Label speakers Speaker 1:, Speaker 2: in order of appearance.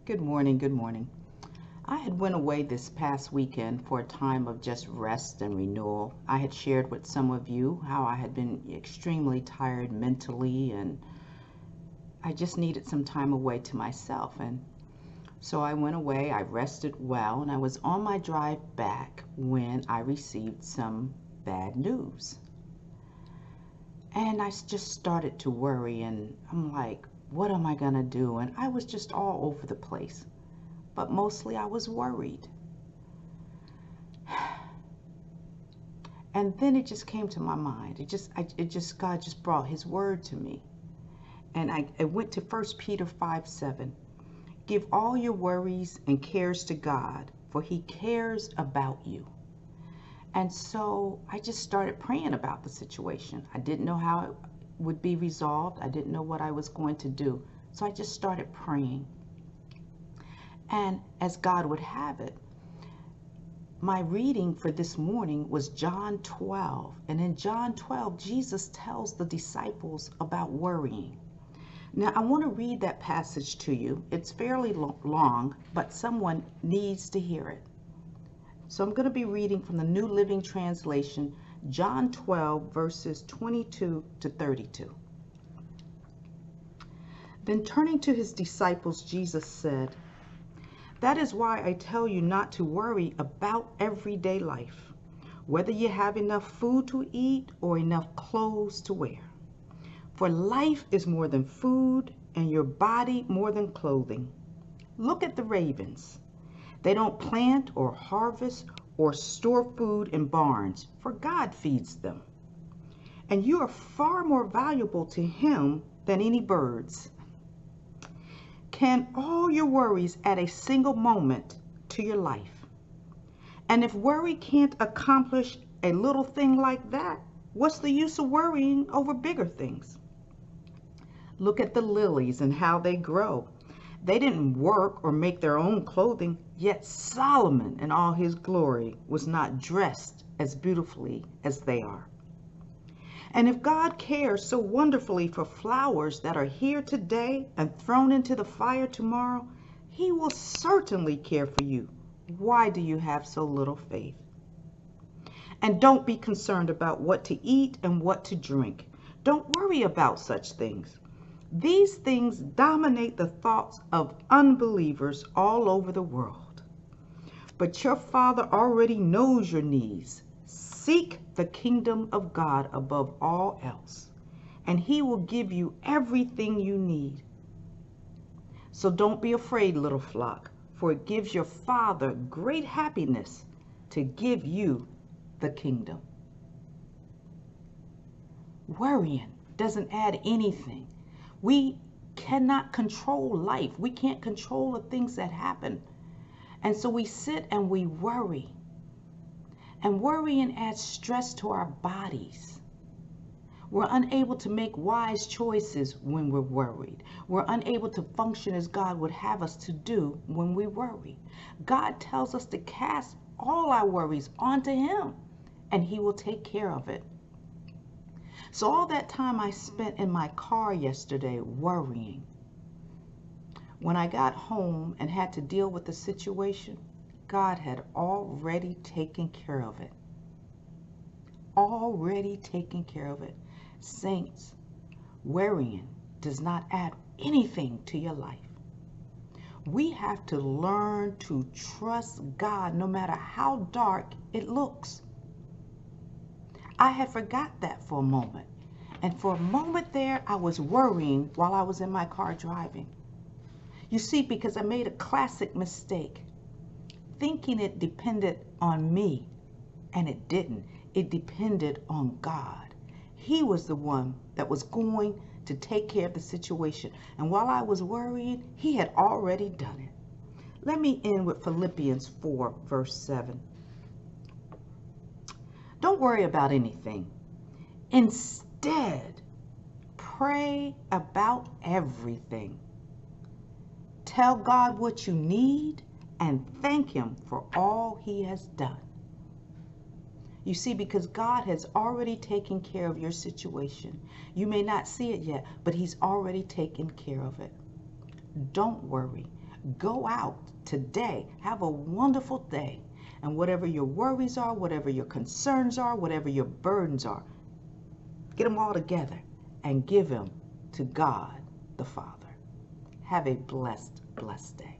Speaker 1: Good morning. Good morning. I had went away this past weekend for a time of just rest and renewal. I had shared with some of you how I had been extremely tired mentally and I just needed some time away to myself. And so I went away, I rested well, and I was on my drive back when I received some bad news. And I just started to worry and I'm like, what am I gonna do? And I was just all over the place. But mostly I was worried. And then it just came to my mind. God just brought his word to me. And I went to 1 Peter 5:7. Give all your worries and cares to God, for he cares about you. And so I just started praying about the situation. I didn't know how it would be resolved. I didn't know what I was going to do. So I just started praying. And as God would have it, my reading for this morning was John 12. And in John 12, Jesus tells the disciples about worrying. Now, I want to read that passage to you. It's fairly long, but someone needs to hear it. So I'm going to be reading from the New Living Translation, John 12, verses 22 to 32. Then turning to his disciples, Jesus said, that is why I tell you not to worry about everyday life, whether you have enough food to eat or enough clothes to wear. For life is more than food, and your body more than clothing. Look at the ravens. They don't plant or harvest or store food in barns, for God feeds them. And you are far more valuable to him than any birds. Can all your worries add a single moment to your life? And if worry can't accomplish a little thing like that, what's the use of worrying over bigger things? Look at the lilies and how they grow. They didn't work or make their own clothing, yet Solomon in all his glory was not dressed as beautifully as they are. And if God cares so wonderfully for flowers that are here today and thrown into the fire tomorrow, he will certainly care for you. Why do you have so little faith? And don't be concerned about what to eat and what to drink. Don't worry about such things. These things dominate the thoughts of unbelievers all over the world. But your Father already knows your needs. Seek the kingdom of God above all else, and he will give you everything you need. So don't be afraid, little flock, for it gives your Father great happiness to give you the kingdom. Worrying doesn't add anything. We cannot control life. We can't control the things that happen. And so we sit and we worry. And worrying adds stress to our bodies. We're unable to make wise choices when we're worried. We're unable to function as God would have us to do when we worry. God tells us to cast all our worries onto him, and he will take care of it. So all that time I spent in my car yesterday worrying, when I got home and had to deal with the situation, God had already taken care of it. Already taken care of it. Saints, worrying does not add anything to your life. We have to learn to trust God no matter how dark it looks. I had forgot that for a moment. And for a moment there, I was worrying while I was in my car driving. You see, because I made a classic mistake, thinking it depended on me, and it didn't. It depended on God. He was the one that was going to take care of the situation. And while I was worrying, he had already done it. Let me end with Philippians 4, verse 7. Don't worry about anything. Instead, pray about everything. Tell God what you need and thank him for all he has done. You see, because God has already taken care of your situation. You may not see it yet, but he's already taken care of it. Don't worry. Go out today. Have a wonderful day. And whatever your worries are, whatever your concerns are, whatever your burdens are, get them all together and give them to God the Father. Have a blessed, blessed day.